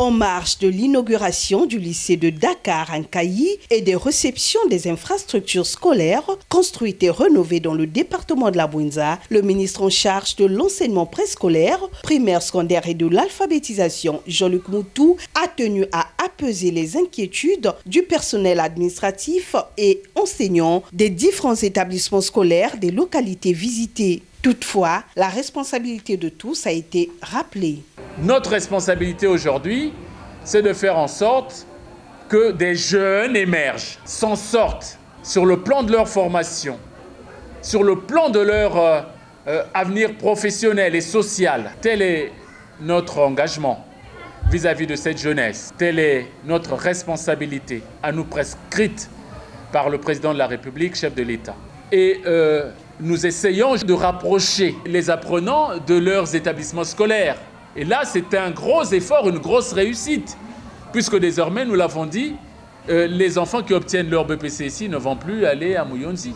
En marge de l'inauguration du lycée de Dakar en Kayi et des réceptions des infrastructures scolaires construites et rénovées dans le département de la Bouinza, le ministre en charge de l'enseignement préscolaire, primaire, secondaire et de l'alphabétisation, Jean-Luc Moutou, a tenu à apaiser les inquiétudes du personnel administratif et enseignant des différents établissements scolaires des localités visitées. Toutefois, la responsabilité de tous a été rappelée. Notre responsabilité aujourd'hui, c'est de faire en sorte que des jeunes émergent, s'en sortent sur le plan de leur formation, sur le plan de leur avenir professionnel et social. Tel est notre engagement vis-à-vis de cette jeunesse. Telle est notre responsabilité à nous prescrite par le président de la République, chef de l'État. Et nous essayons de rapprocher les apprenants de leurs établissements scolaires. Et là, c'est un gros effort, une grosse réussite, puisque désormais, nous l'avons dit, les enfants qui obtiennent leur BPC ici ne vont plus aller à Mouyonzi.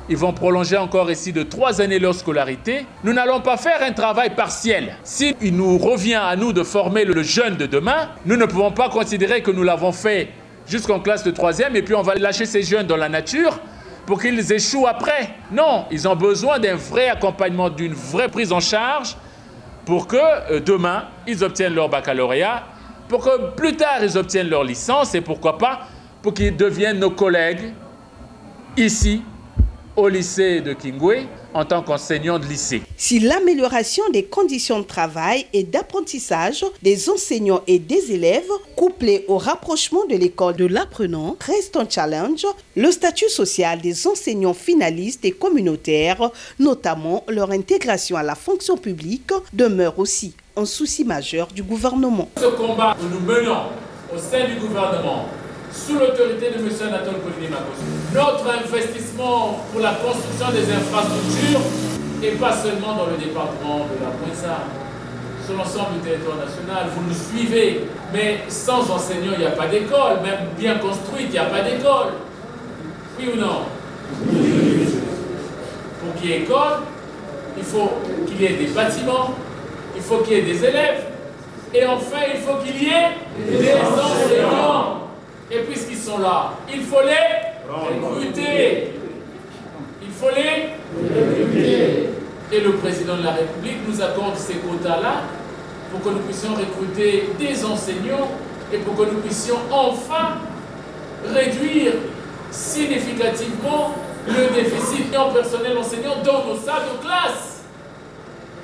Ils vont prolonger encore ici de 3 années leur scolarité. Nous n'allons pas faire un travail partiel. S'il nous revient à nous de former le jeune de demain, nous ne pouvons pas considérer que nous l'avons fait jusqu'en classe de 3e et puis on va lâcher ces jeunes dans la nature pour qu'ils échouent après. Non, ils ont besoin d'un vrai accompagnement, d'une vraie prise en charge pour que demain, ils obtiennent leur baccalauréat, pour que plus tard, ils obtiennent leur licence et pourquoi pas, pour qu'ils deviennent nos collègues ici, au lycée de Kingwe, en tant qu'enseignants de lycée. Si l'amélioration des conditions de travail et d'apprentissage des enseignants et des élèves, couplée au rapprochement de l'école de l'apprenant, reste un challenge, le statut social des enseignants finalistes et communautaires, notamment leur intégration à la fonction publique, demeure aussi un souci majeur du gouvernement. Ce combat que nous menons au sein du gouvernement, sous l'autorité de M. Anatole Poligny-Makosso, notre investissement pour la construction des infrastructures, et pas seulement dans le département de la Bouinza, sur l'ensemble du territoire national, vous nous suivez, mais sans enseignants, il n'y a pas d'école, même bien construite, il n'y a pas d'école. Oui ou non? Pour qu'il y ait école, il faut qu'il y ait des bâtiments, il faut qu'il y ait des élèves, et enfin, il faut qu'il y ait des enseignants. Et puisqu'ils sont là, il faut les recruter. Il faut les recruter. Et le président de la République nous accorde ces quotas-là pour que nous puissions recruter des enseignants et pour que nous puissions enfin réduire significativement le déficit en personnel enseignant dans nos salles de classe.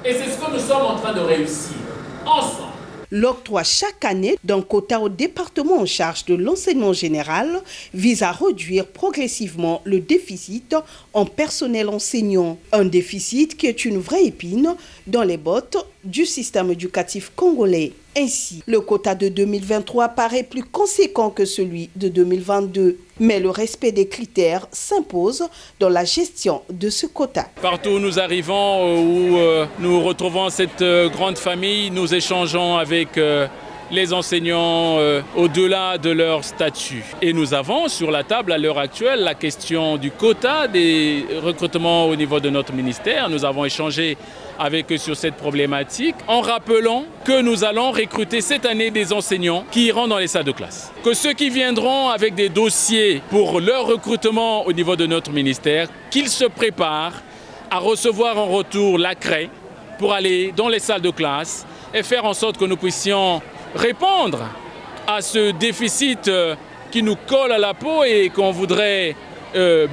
Et c'est ce que nous sommes en train de réussir ensemble. L'octroi chaque année d'un quota au département en charge de l'enseignement général vise à réduire progressivement le déficit en personnel enseignant. Un déficit qui est une vraie épine dans les bottes du système éducatif congolais. Ainsi, le quota de 2023 paraît plus conséquent que celui de 2022. Mais le respect des critères s'impose dans la gestion de ce quota. Partout où nous arrivons, où nous retrouvons cette grande famille, nous échangeons avec les enseignants au-delà de leur statut. Et nous avons sur la table à l'heure actuelle la question du quota des recrutements au niveau de notre ministère. Nous avons échangé avec eux sur cette problématique en rappelant que nous allons recruter cette année des enseignants qui iront dans les salles de classe. Que ceux qui viendront avec des dossiers pour leur recrutement au niveau de notre ministère, qu'ils se préparent à recevoir en retour la craie pour aller dans les salles de classe et faire en sorte que nous puissions répondre à ce déficit qui nous colle à la peau et qu'on voudrait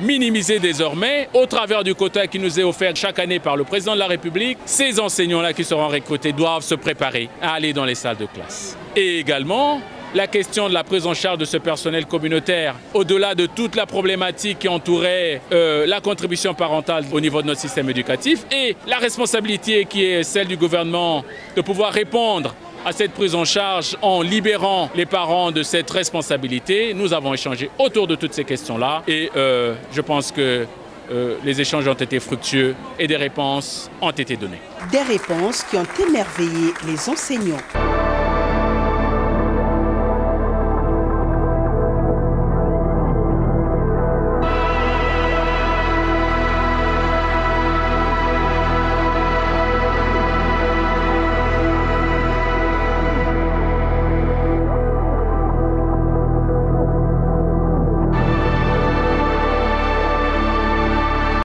minimiser désormais au travers du quota qui nous est offert chaque année par le président de la République. Ces enseignants-là qui seront recrutés doivent se préparer à aller dans les salles de classe. Et également, la question de la prise en charge de ce personnel communautaire, au-delà de toute la problématique qui entourait la contribution parentale au niveau de notre système éducatif et la responsabilité qui est celle du gouvernement de pouvoir répondre à cette prise en charge en libérant les parents de cette responsabilité. Nous avons échangé autour de toutes ces questions-là et je pense que les échanges ont été fructueux et des réponses ont été données. Des réponses qui ont émerveillé les enseignants.